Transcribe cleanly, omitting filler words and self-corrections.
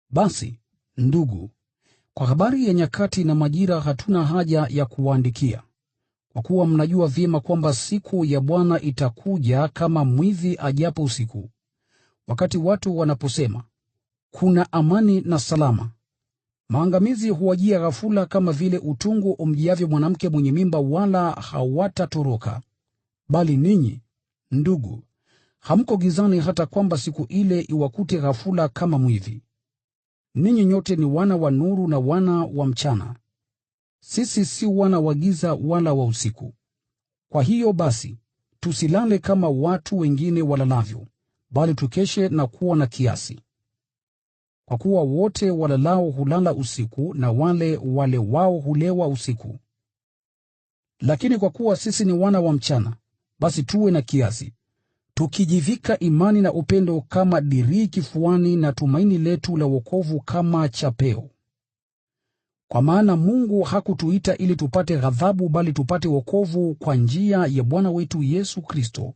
Basi, ndugu, kwa habari ya nyakati na majira hatuna haja ya kuwaandikia, kwa kuwa mnajua vyema kwamba siku ya Bwana itakuja kama mwizi ajapo usiku. Wakati watu wanaposema, “Kuna amani na salama,” maangamizi huwajia ghafula kama vile utungu umjiavyo mwanamke mwenye mimba, wala hawatatoroka. Bali ninyi, ndugu, hamko gizani hata kwamba siku ile iwakute ghafula kama mwizi. Ninyi nyote ni wana wa nuru na wana wa mchana. Sisi si wana wa giza wala wa usiku. Kwa hiyo basi, tusilale kama watu wengine walalavyo, bali tukeshe na kuwa na kiasi. Kwa kuwa wote walalao hulala usiku, na wale walewao hulewa usiku. Lakini kwa kuwa sisi ni wana wa mchana, basi tuwe na kiasi, tukijivika imani na upendo kama dirii kifuani, na tumaini letu la wokovu kama chapeo. Kwa maana Mungu hakutuita ili tupate ghadhabu, bali tupate wokovu kwa njia ya Bwana wetu Yesu Kristo,